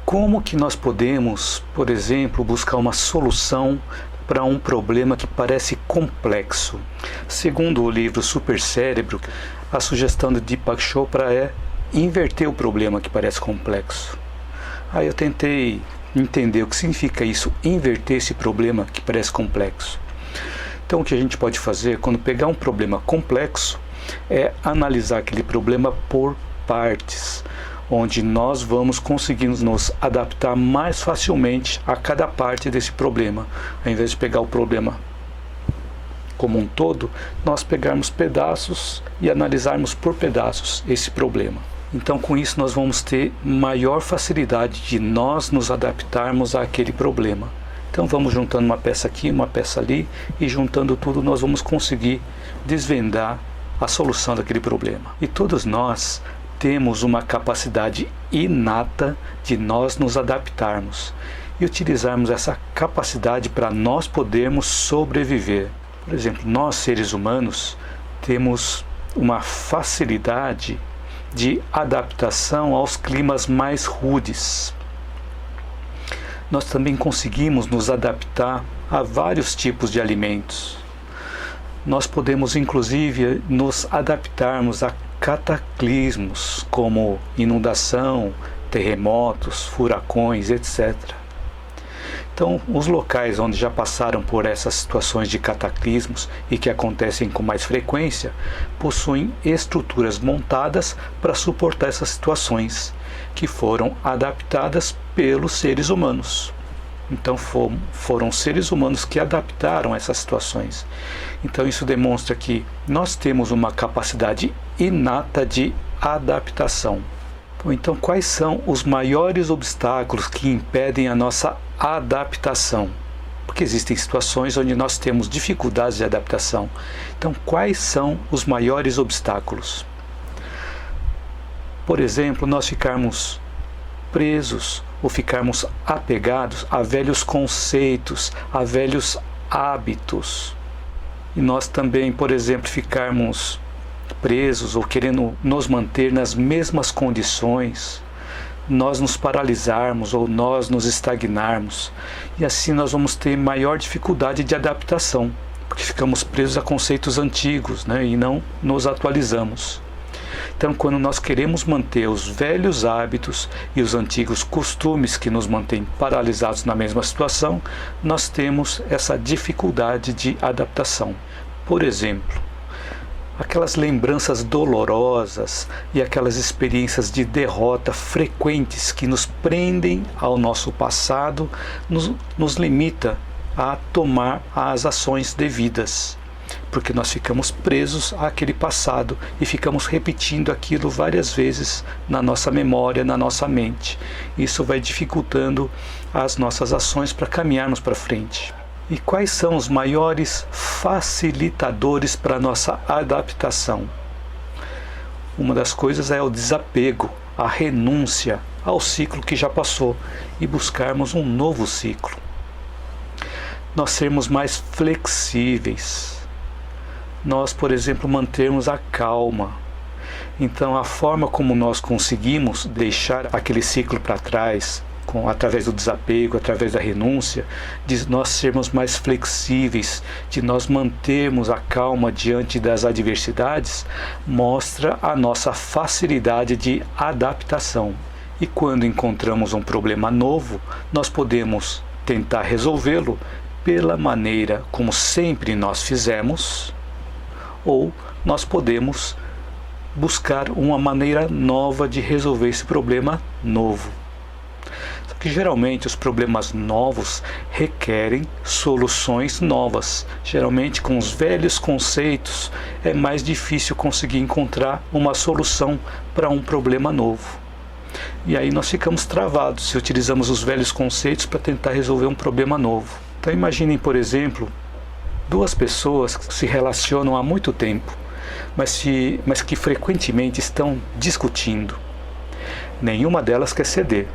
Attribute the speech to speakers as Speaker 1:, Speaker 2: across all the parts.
Speaker 1: Como que nós podemos, por exemplo, buscar uma solução para um problema que parece complexo? Segundo o livro Supercérebro, a sugestão de Deepak Chopra é inverter o problema que parece complexo. Aí eu tentei entender o que significa isso, inverter esse problema que parece complexo. Então o que a gente pode fazer quando pegar um problema complexo é analisar aquele problema por partes, onde nós vamos conseguir nos adaptar mais facilmente a cada parte desse problema. Ao invés de pegar o problema como um todo, nós pegarmos pedaços e analisarmos por pedaços esse problema. Então, com isso, nós vamos ter maior facilidade de nós nos adaptarmos àquele problema. Então, vamos juntando uma peça aqui, uma peça ali, e juntando tudo, nós vamos conseguir desvendar a solução daquele problema. E todos nós temos uma capacidade inata de nós nos adaptarmos e utilizarmos essa capacidade para nós podermos sobreviver. Por exemplo, nós seres humanos temos uma facilidade de adaptação aos climas mais rudes. Nós também conseguimos nos adaptar a vários tipos de alimentos. Nós podemos inclusive nos adaptarmos a cataclismos como inundação, terremotos, furacões, etc. Então, os locais onde já passaram por essas situações de cataclismos e que acontecem com mais frequência, possuem estruturas montadas para suportar essas situações, que foram adaptadas pelos seres humanos. Então foram seres humanos que adaptaram essas situações. Então isso demonstra que nós temos uma capacidade inata de adaptação. Então quais são os maiores obstáculos que impedem a nossa adaptação? Porque existem situações onde nós temos dificuldades de adaptação. Então quais são os maiores obstáculos? Por exemplo, nós ficarmos presos ou ficarmos apegados a velhos conceitos, a velhos hábitos. E nós também, por exemplo, ficarmos presos ou querendo nos manter nas mesmas condições, nós nos paralisarmos ou nós nos estagnarmos. E assim nós vamos ter maior dificuldade de adaptação, porque ficamos presos a conceitos antigos, e não nos atualizamos. Então, quando nós queremos manter os velhos hábitos e os antigos costumes que nos mantêm paralisados na mesma situação, nós temos essa dificuldade de adaptação. Por exemplo, aquelas lembranças dolorosas e aquelas experiências de derrota frequentes que nos prendem ao nosso passado, nos limita a tomar as ações devidas. Porque nós ficamos presos àquele passado e ficamos repetindo aquilo várias vezes na nossa memória, na nossa mente. Isso vai dificultando as nossas ações para caminharmos para frente. E quais são os maiores facilitadores para a nossa adaptação? Uma das coisas é o desapego, a renúncia ao ciclo que já passou e buscarmos um novo ciclo. Nós sermos mais flexíveis. Nós, por exemplo, mantermos a calma. Então, a forma como nós conseguimos deixar aquele ciclo para trás, através do desapego, através da renúncia, de nós sermos mais flexíveis, de nós mantermos a calma diante das adversidades, mostra a nossa facilidade de adaptação. E quando encontramos um problema novo, nós podemos tentar resolvê-lo pela maneira como sempre nós fizemos, ou nós podemos buscar uma maneira nova de resolver esse problema novo. Só que geralmente os problemas novos requerem soluções novas. Geralmente com os velhos conceitos é mais difícil conseguir encontrar uma solução para um problema novo. E aí nós ficamos travados se utilizamos os velhos conceitos para tentar resolver um problema novo. Então imaginem, por exemplo, duas pessoas que se relacionam há muito tempo, mas que frequentemente estão discutindo. Nenhuma delas quer ceder.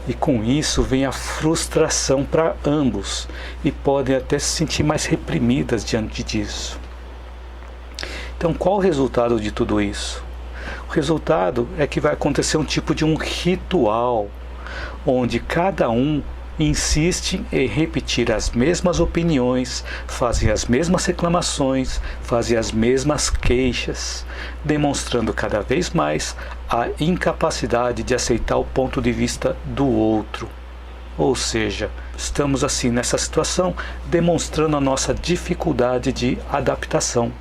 Speaker 1: E com isso vem a frustração para ambos e podem até se sentir mais reprimidas diante disso. Então, qual o resultado de tudo isso? O resultado é que vai acontecer um tipo de um ritual, onde cada um insiste em repetir as mesmas opiniões, fazem as mesmas reclamações, fazem as mesmas queixas, demonstrando cada vez mais a incapacidade de aceitar o ponto de vista do outro. Ou seja, estamos assim nessa situação, demonstrando a nossa dificuldade de adaptação.